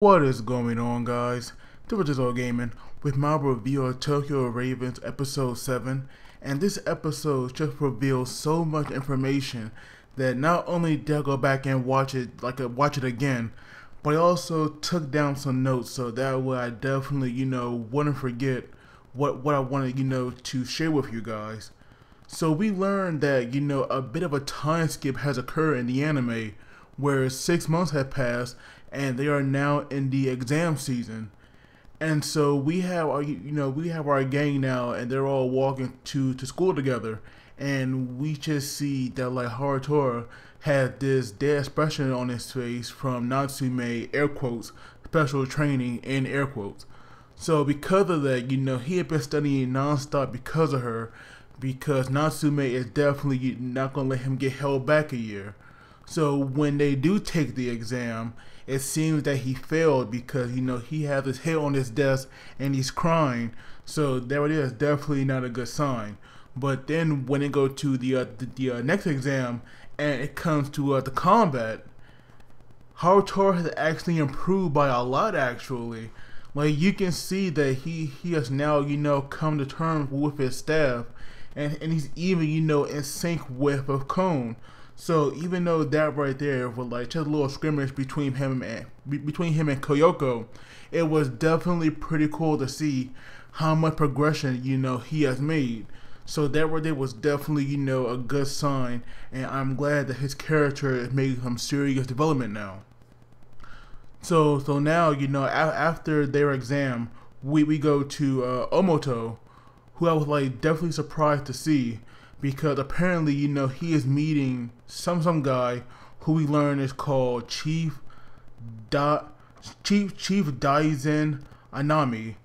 What is going on, guys? Digital Gaming with my review of Tokyo Ravens episode 7, and this episode just reveals so much information that not only did I go back and watch it again, but I also took down some notes so that way I definitely, wouldn't forget what I wanted, to share with you guys. So we learned that, a bit of a time skip has occurred in the anime where 6 months have passed and they are now in the exam season. And so we have our gang now, and they're all walking to school together, and we just see that like Harutora had this dead expression on his face from Natsume, air quotes, special training in air quotes. So because of that, he had been studying nonstop because of her, because Natsume is definitely not gonna let him get held back a year. So when they do take the exam, it seems that he failed because he has his head on his desk and he's crying. So there it is, definitely not a good sign. But then when they go to the next exam and it comes to the combat, Harutora has actually improved by a lot actually. Like you can see that he has now come to terms with his staff, and he's even in sync with Cone. So even though that right there was like just a little scrimmage between him and Koyoko, it was definitely pretty cool to see how much progression he has made. So that right there was definitely a good sign, and I'm glad that his character is making some serious development now. So now after their exam, we go to Omoto, who I was like definitely surprised to see, because apparently he is meeting some guy who we learn is called Chief Daizen Anami,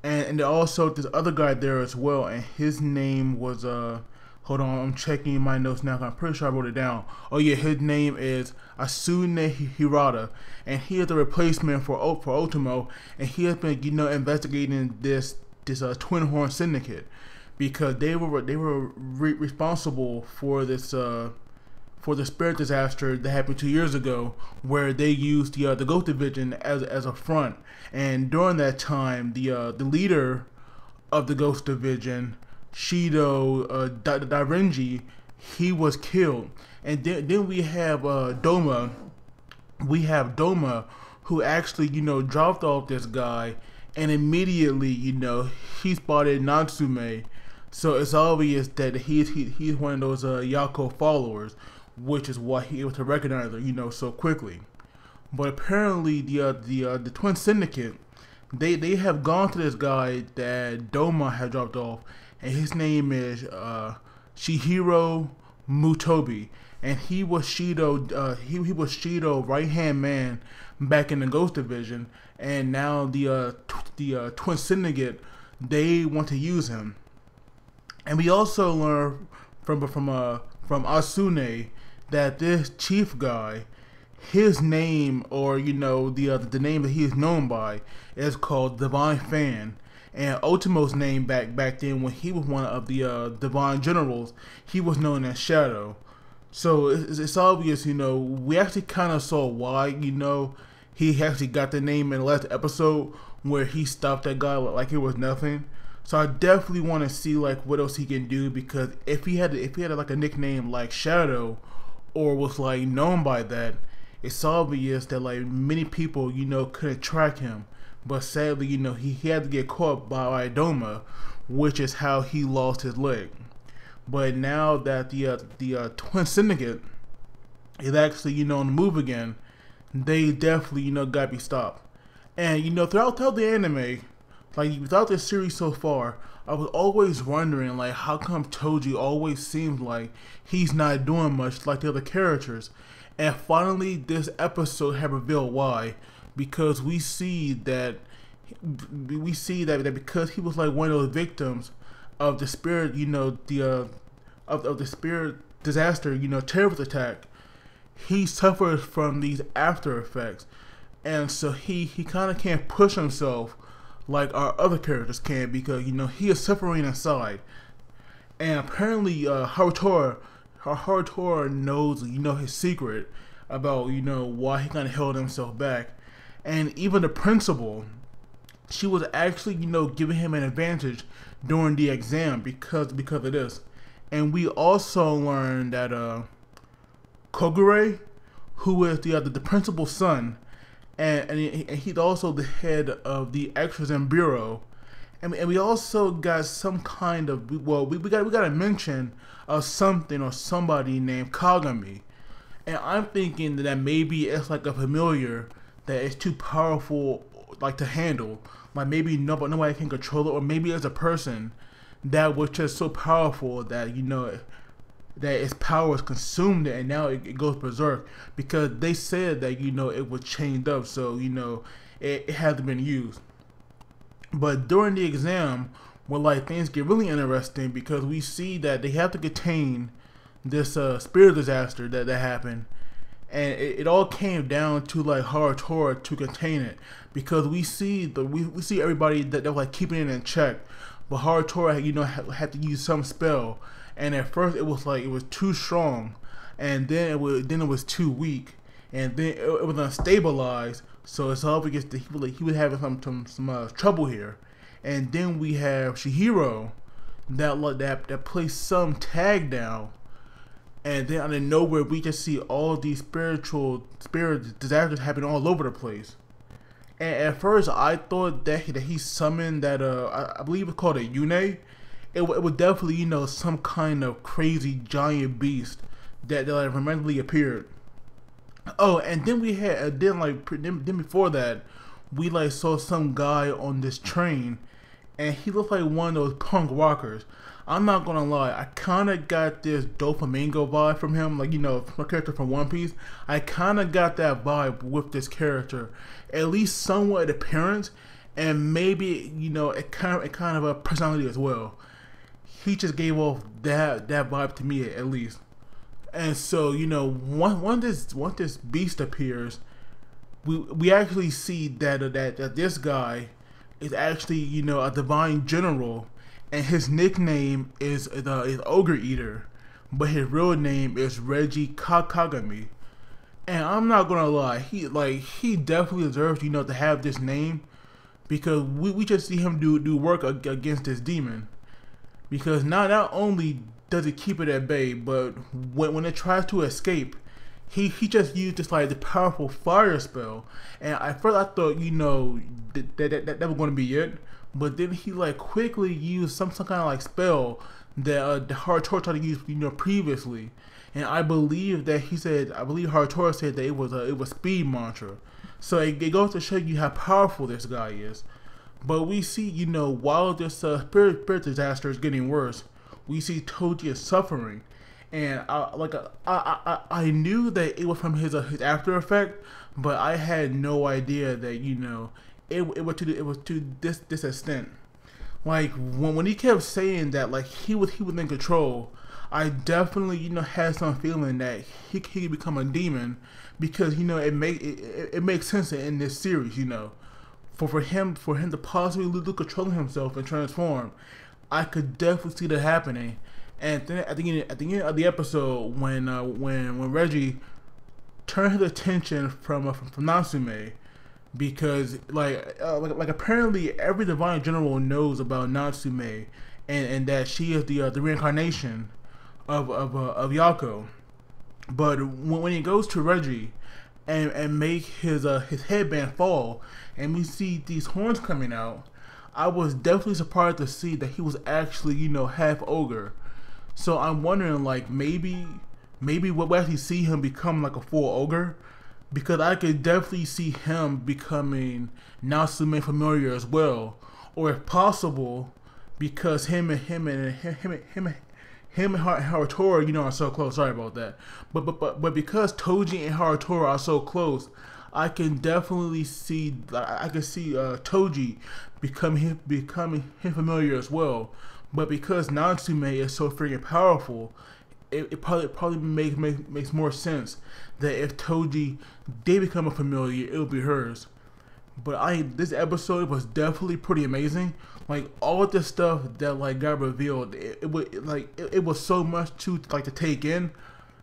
and also this other guy there as well, and his name was hold on, I'm checking my notes now. I'm pretty sure I wrote it down. Oh yeah, his name is Asune Hirata, and he is the replacement for Otomo, and he has been investigating this Twin Horn Syndicate, because they were responsible for this for the spirit disaster that happened 2 years ago, where they used the Ghost Division as a front. And during that time, the leader of the Ghost Division, Shido Dairenji, he was killed. And then we have Doma. We have Doma, who actually dropped off this guy, and immediately he spotted Natsume. So it's obvious that he's one of those Yako followers, which is why he able to recognize her so quickly. But apparently the Twin Syndicate, they have gone to this guy that Doma had dropped off, and his name is Shihiro Mutobi, and he was Shido he was Shido right hand man back in the Ghost Division, and now the Twin Syndicate, they want to use him. And we also learn from Asune that this chief guy, his name, or the name that he is known by, is called Divine Fan. And Ultimo's name back then, when he was one of the Divine Generals, he was known as Shadow. So it's obvious, we actually kind of saw why, he actually got the name in the last episode where he stopped that guy like it was nothing. So I definitely want to see like what else he can do, because if he had like a nickname like Shadow, or was like known by that, it's obvious that like many people couldn't track him. But sadly he had to get caught by Doma, which is how he lost his leg. But now that the Twin Syndicate is actually on the move again, they definitely gotta be stopped. And throughout the anime, like without this series so far, I was always wondering like how come Toji always seems like he's not doing much like the other characters. And finally this episode had revealed why, because we see that because he was like one of those victims of the spirit, of the spirit disaster, terrorist attack, he suffers from these after effects. And so he kind of can't push himself like our other characters can, because he is suffering inside. And apparently Harutora knows his secret about why he kind of held himself back. and even the principal, she was actually, giving him an advantage during the exam because of this. And we also learned that Kogure, who is the principal's son, and he's also the head of the exorcism bureau. And we also got some kind of, we got a mention of something or somebody named Kagami. And I'm thinking that maybe it's like a familiar that is too powerful like to handle. Like maybe nobody can control it, or maybe it's a person that was just so powerful that that its power is consumed and now it goes berserk, because they said that it was chained up, so it hasn't been used. But during the exam, things get really interesting, because we see that they have to contain this spirit disaster that happened, and it all came down to Harutora to contain it, because we see everybody that they're keeping it in check, but Harutora had to use some spell, and at first it was too strong, and then it was too weak, and then it was unstabilized. So it's obvious that he was having some trouble here. And then we have Chihiro that plays some tag down, and then out of nowhere we just see all these spirit disasters happening all over the place. And at first I thought that he summoned that I believe it's called a Yune. It was definitely some kind of crazy giant beast that randomly appeared. Oh, and then we had then before that, we saw some guy on this train, and he looked like one of those punk rockers. I'm not gonna lie, I kind of got this Doflamingo vibe from him, from a character from One Piece. I kind of got that vibe with this character, at least somewhat appearance, and maybe it kind of a personality as well. He just gave off that vibe to me at least. And so, once this beast appears, we actually see that this guy is actually a divine general, and his nickname is Ogre Eater, but his real name is Reggie Kagami. And I'm not gonna lie, he definitely deserves to have this name, because we just see him do work against this demon, because not only does it keep it at bay, but when it tries to escape, he just used this the powerful fire spell. And at first I thought that was going to be it, but then he quickly used some kind of spell that the Harutora tried to use previously. And I believe Harutora said that it was speed mantra. So it goes to show you how powerful this guy is. But we see while this spirit disaster is getting worse, we see Toji is suffering, and I knew that it was from his after effect, but I had no idea that it was to this extent. When he kept saying that he was in control, I definitely had some feeling that he could become a demon, because it makes sense in this series, for him to possibly lose control of himself and transform. I could definitely see that happening. And then at the end of the episode, when Reggie turned his attention from Natsume, because apparently every divine general knows about Natsume, and that she is the reincarnation of Yako. But when he goes to Reggie and make his headband fall, and we see these horns coming out, I was definitely surprised to see that he was actually, half ogre. So I'm wondering, maybe we'll actually see him become a full ogre, because I could definitely see him becoming Natsume familiar as well, or if possible, because him and Harutora, are so close. Sorry about that, but because Toji and Harutora are so close, I can definitely see Toji becoming him familiar as well. But because Natsume is so freaking powerful, it probably makes more sense that if Toji did become a familiar, it would be hers. But this episode was definitely pretty amazing. All of the stuff that got revealed, it was so much to take in.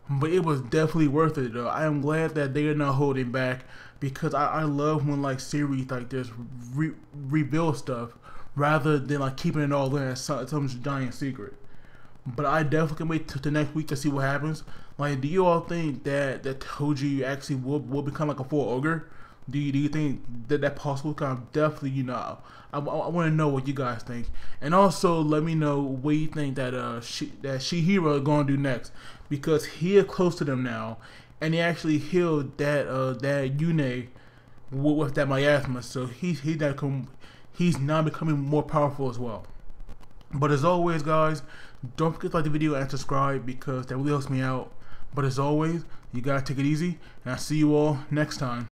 but it was definitely worth it though. I am glad that they are not holding back, because I love when like series like this rebuild stuff rather than like keeping it all in as some giant secret. But I definitely can wait till next week to see what happens. Like, do you all think that Toji actually will become like a full ogre? Do you think that possible? Cause I'm definitely, you know, I want to know what you guys think, and also let me know what you think that Shihiro is gonna do next, because he is close to them now, and he actually healed that Yune with that miasma, so he's now becoming more powerful as well. But as always, guys, don't forget to like the video and subscribe, because that really helps me out. But as always, you gotta take it easy, and I'll see you all next time.